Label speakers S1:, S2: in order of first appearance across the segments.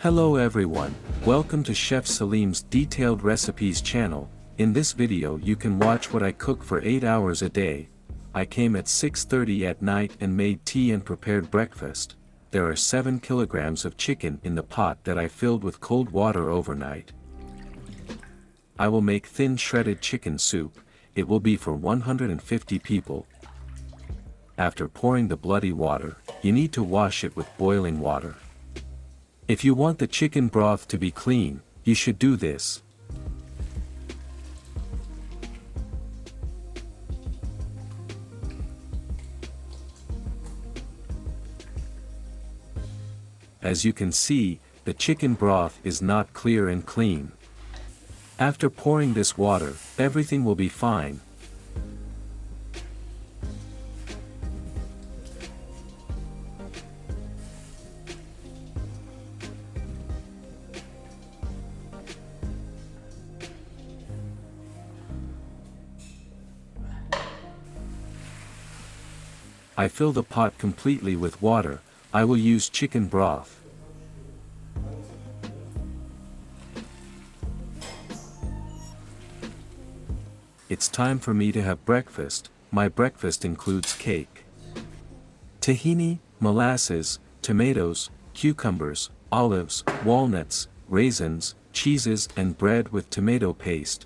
S1: Hello everyone, welcome to Chef Salim's Detailed Recipes channel. In this video you can watch what I cook for 8 hours a day. I came at 6:30 at night and made tea and prepared breakfast. There are 7 kilograms of chicken in the pot that I filled with cold water overnight. I will make thin shredded chicken soup. It will be for 150 people. After pouring the bloody water, you need to wash it with boiling water. If you want the chicken broth to be clean, you should do this. As you can see, the chicken broth is not clear and clean. After pouring this water, everything will be fine. I fill the pot completely with water. I will use chicken broth. It's time for me to have breakfast. My breakfast includes cake, tahini, molasses, tomatoes, cucumbers, olives, walnuts, raisins, cheeses and bread with tomato paste.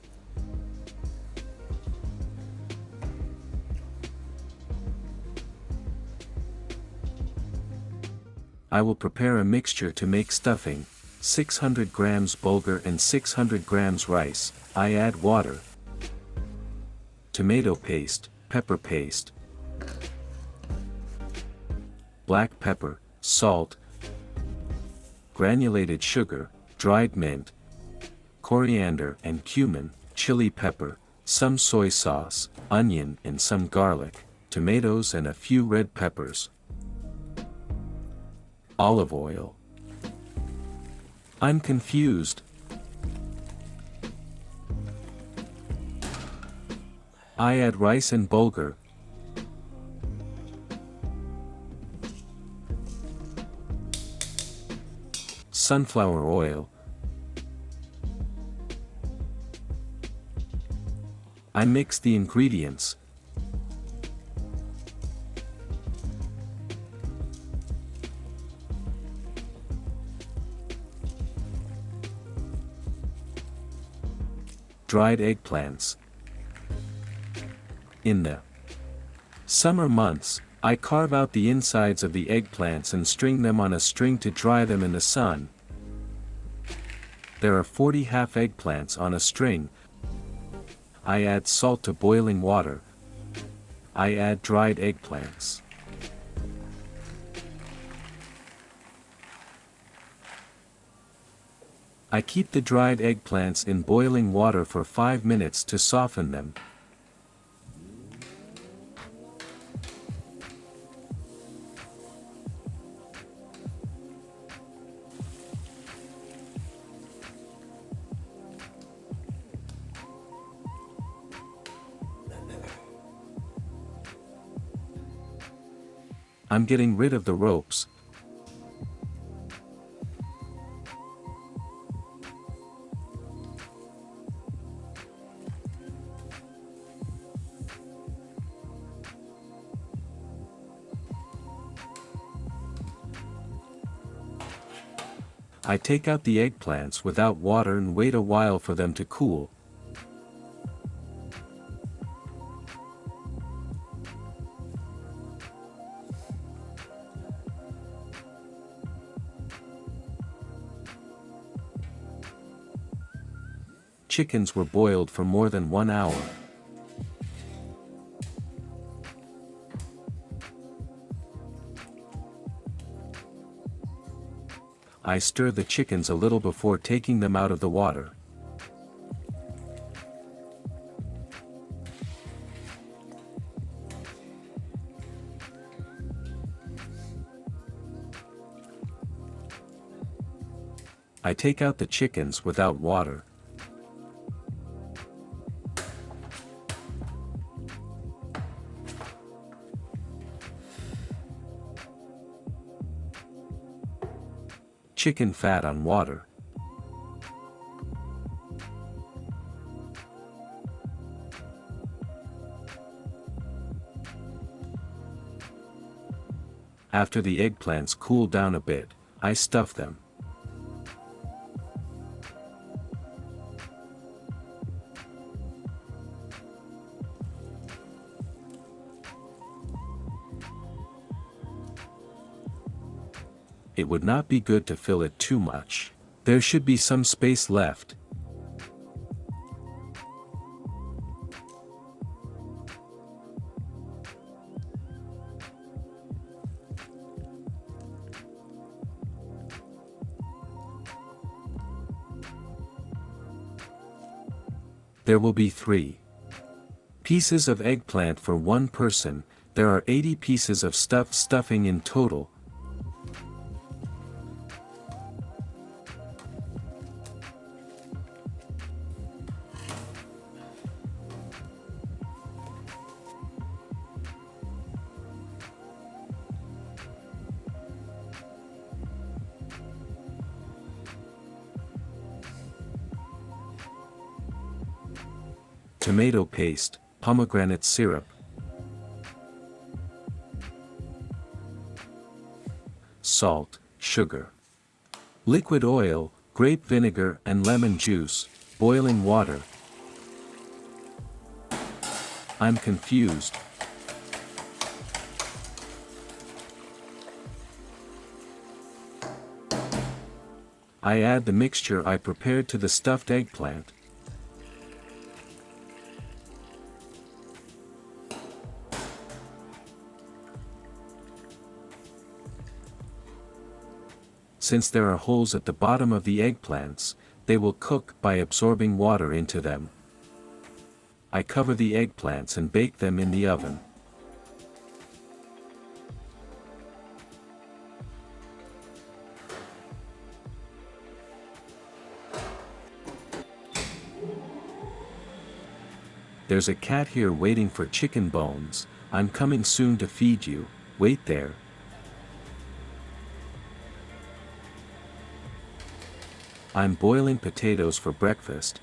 S1: I will prepare a mixture to make stuffing, 600 grams bulgur and 600 grams rice. I add water, tomato paste, pepper paste, black pepper, salt, granulated sugar, dried mint, coriander and cumin, chili pepper, some soy sauce, onion and some garlic, tomatoes and a few red peppers. Olive oil. I'm confused. I add rice and bulgur. Sunflower oil. I mix the ingredients. Dried eggplants. In the summer months, I carve out the insides of the eggplants and string them on a string to dry them in the sun. There are 40 half eggplants on a string. I add salt to boiling water. I add dried eggplants. I keep the dried eggplants in boiling water for 5 minutes to soften them. I'm getting rid of the ropes. I take out the eggplants without water and wait a while for them to cool. Chickens were boiled for more than 1 hour. I stir the chickens a little before taking them out of the water. I take out the chickens without water. chicken fat on water. After the eggplants cool down a bit, I stuff them. It would not be good to fill it too much. There should be some space left. There will be 3 pieces of eggplant for one person. There are 80 pieces of stuffing in total. Tomato paste, pomegranate syrup, salt, sugar, liquid oil, grape vinegar and lemon juice, boiling water. I'm confused. I add the mixture I prepared to the stuffed eggplant. Since there are holes at the bottom of the eggplants, they will cook by absorbing water into them. I cover the eggplants and bake them in the oven. There's a cat here waiting for chicken bones. I'm coming soon to feed you. Wait there. I'm boiling potatoes for breakfast.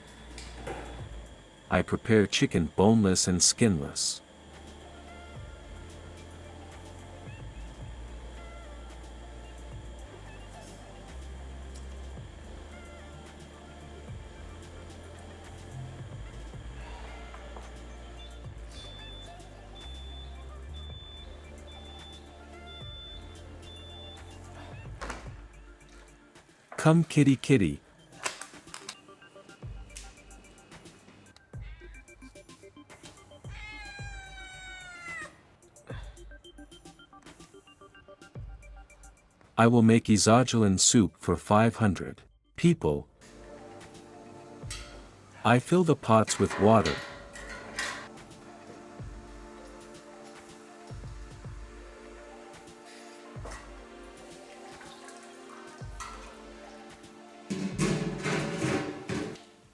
S1: I prepare chicken boneless and skinless. Come kitty kitty. I will make esophageal soup for 500 people. I fill the pots with water.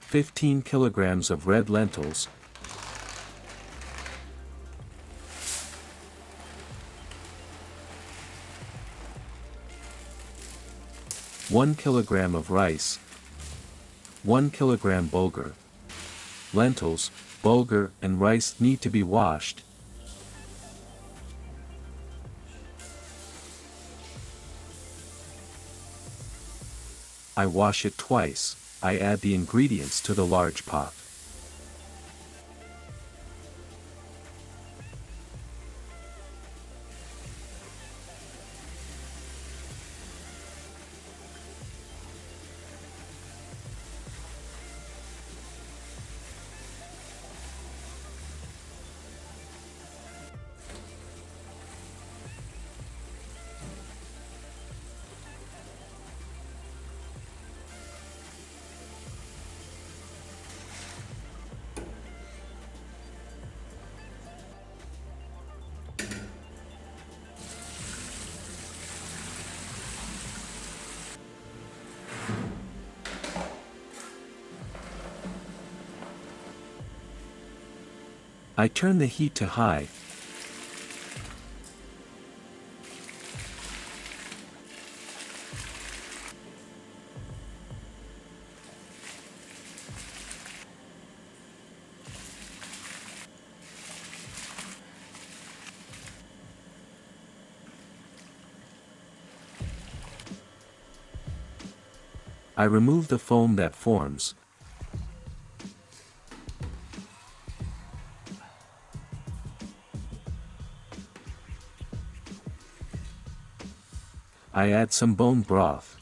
S1: "15 kilograms of red lentils, 1 kilogram of rice, 1 kilogram bulgur. Lentils, bulgur, and rice need to be washed. I wash it twice. I add the ingredients to the large pot. I turn the heat to high. I remove the foam that forms. I add some bone broth.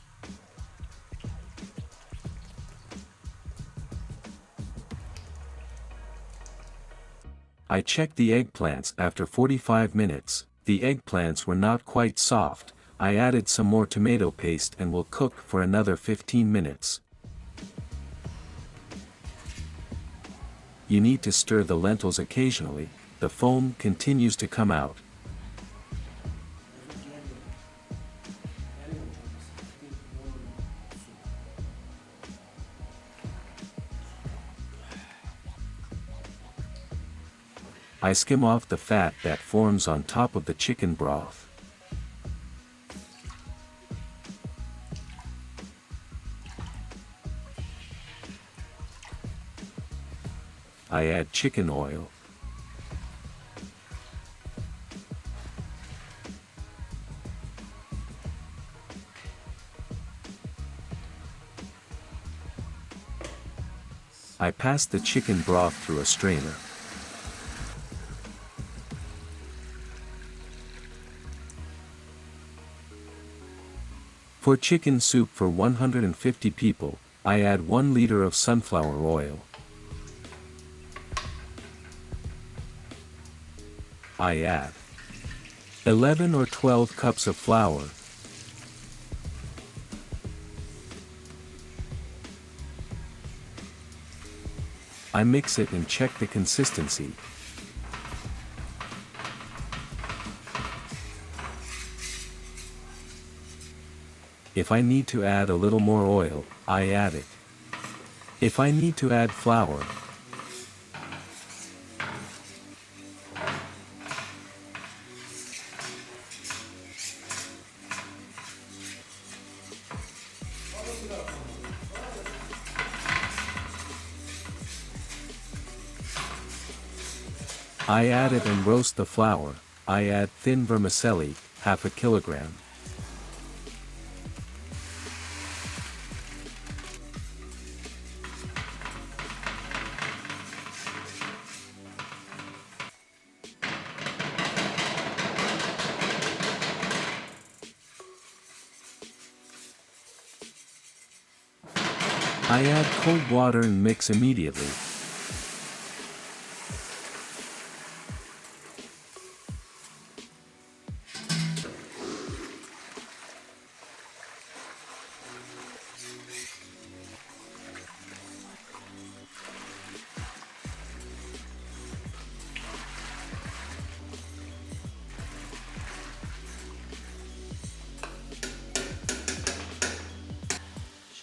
S1: I check the eggplants after 45 minutes. The eggplants were not quite soft. I added some more tomato paste and will cook for another 15 minutes. You need to stir the lentils occasionally. The foam continues to come out. I skim off the fat that forms on top of the chicken broth. I add chicken oil. I pass the chicken broth through a strainer. For chicken soup for 150 people, I add 1 liter of sunflower oil. I add 11 or 12 cups of flour. I mix it and check the consistency. If I need to add a little more oil, I add it. If I need to add flour, I add it and roast the flour. I add thin vermicelli, half a kilogram. I add cold water and mix immediately.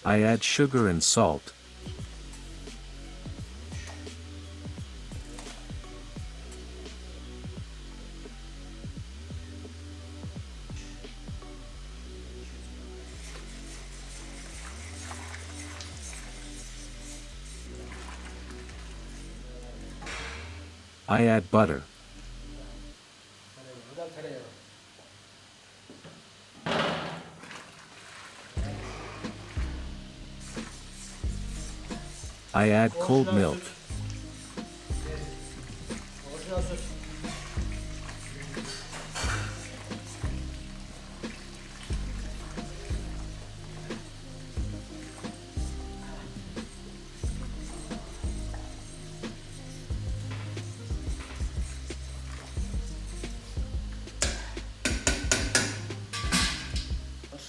S1: I add sugar and salt. I add butter. I add cold milk.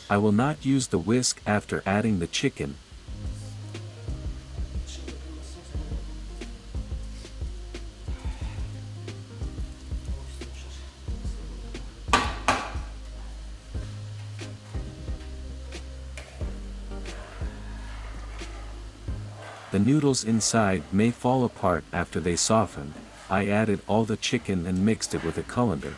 S1: I will not use the whisk after adding the chicken. The noodles inside may fall apart after they soften. I added all the chicken and mixed it with a colander.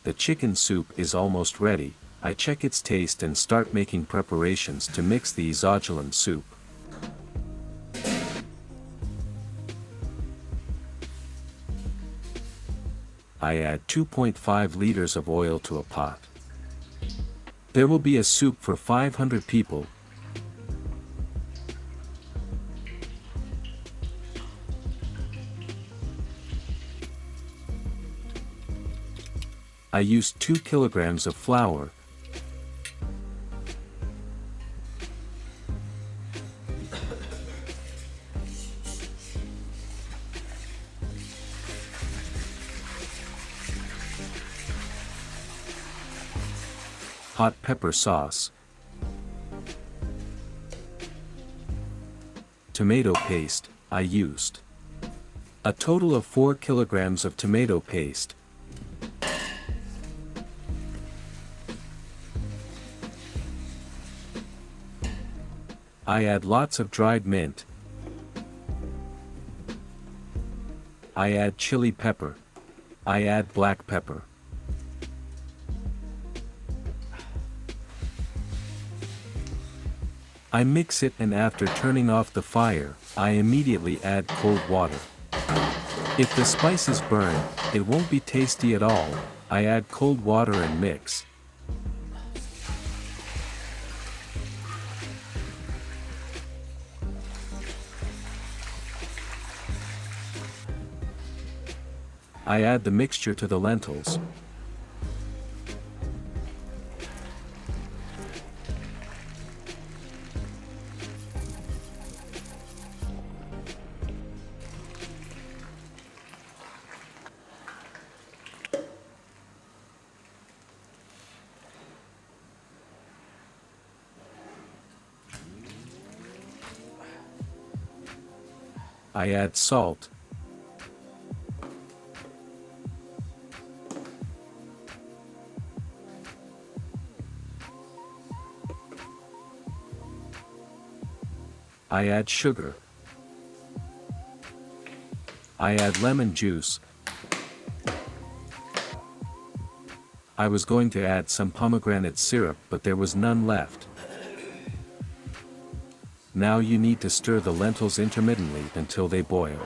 S1: The chicken soup is almost ready. I check its taste and start making preparations to mix the esogillum soup. I add 2.5 liters of oil to a pot. There will be a soup for 500 people. I used 2 kilograms of flour, hot pepper sauce, tomato paste. I used a total of 4 kilograms of tomato paste. I add lots of dried mint. I add chili pepper. I add black pepper. I mix it, and after turning off the fire, I immediately add cold water. If the spices burn, it won't be tasty at all. I add cold water and mix. I add the mixture to the lentils. I add salt. I add sugar. I add lemon juice. I was going to add some pomegranate syrup, but there was none left. Now you need to stir the lentils intermittently until they boil.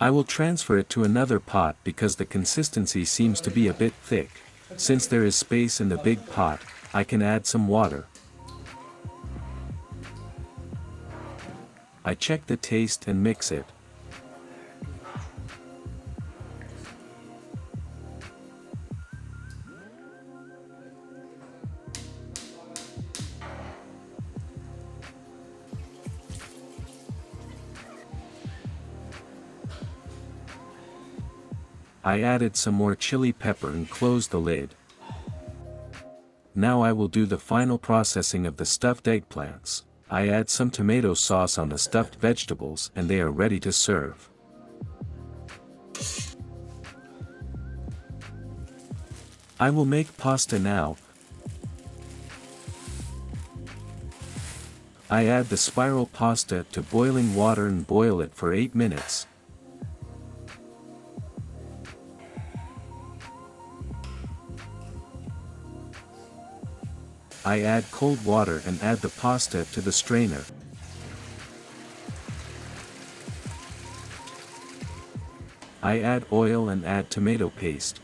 S1: I will transfer it to another pot because the consistency seems to be a bit thick. Since there is space in the big pot, I can add some water. I check the taste and mix it. I added some more chili pepper and closed the lid. Now I will do the final processing of the stuffed eggplants. I add some tomato sauce on the stuffed vegetables and they are ready to serve. I will make pasta now. I add the spiral pasta to boiling water and boil it for 8 minutes. I add cold water and add the pasta to the strainer. I add oil and add tomato paste.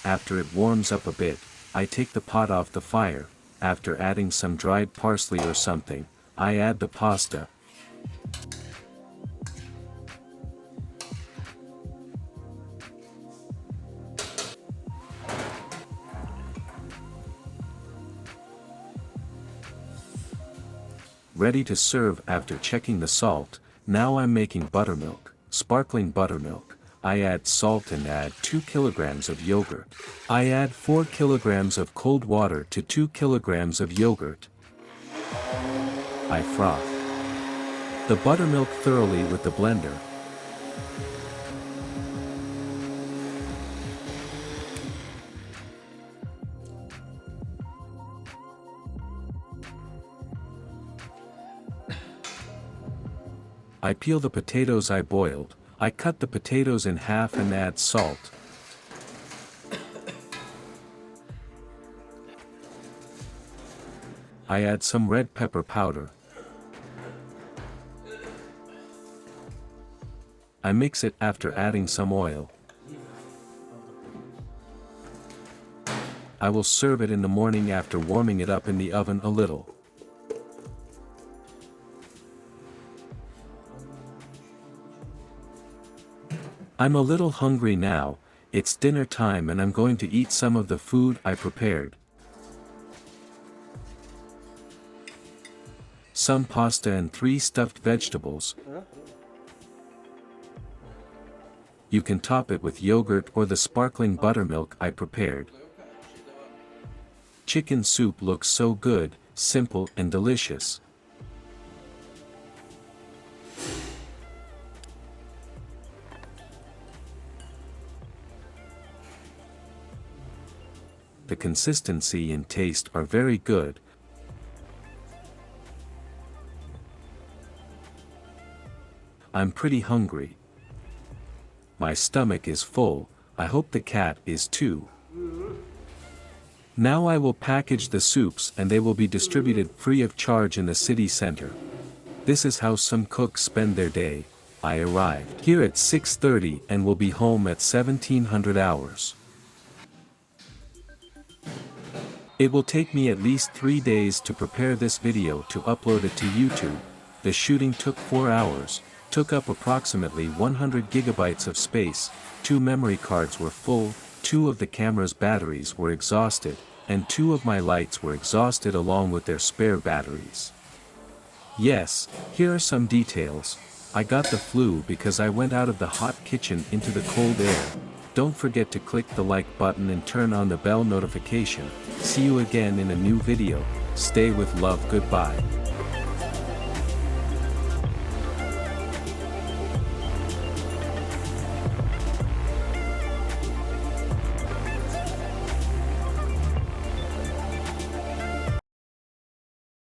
S1: After it warms up a bit, I take the pot off the fire. After adding some dried parsley or something, I add the pasta. Ready to serve after checking the salt. Now I'm making buttermilk, sparkling buttermilk. I add salt and add 2 kilograms of yogurt. I add 4 kilograms of cold water to 2 kilograms of yogurt. I froth the buttermilk thoroughly with the blender. I peel the potatoes I boiled. I cut the potatoes in half and add salt. I add some red pepper powder. I mix it after adding some oil. I will serve it in the morning after warming it up in the oven a little. I'm a little hungry now. It's dinner time and I'm going to eat some of the food I prepared. Some pasta and 3 stuffed vegetables. You can top it with yogurt or the sparkling buttermilk I prepared. Chicken soup looks so good, simple and delicious. The consistency and taste are very good. I'm pretty hungry. My stomach is full. I hope the cat is too. Now I will package the soups and they will be distributed free of charge in the city center. This is how some cooks spend their day. I arrived here at 6:30 and will be home at 1700 hours. It will take me at least 3 days to prepare this video to upload it to YouTube. The shooting took 4 hours, took up approximately 100 gigabytes of space, 2 memory cards were full, 2 of the camera's batteries were exhausted, and 2 of my lights were exhausted along with their spare batteries. Yes, here are some details. I got the flu because I went out of the hot kitchen into the cold air. Don't forget to click the like button and turn on the bell notification. See you again in a new video. Stay with love. Goodbye.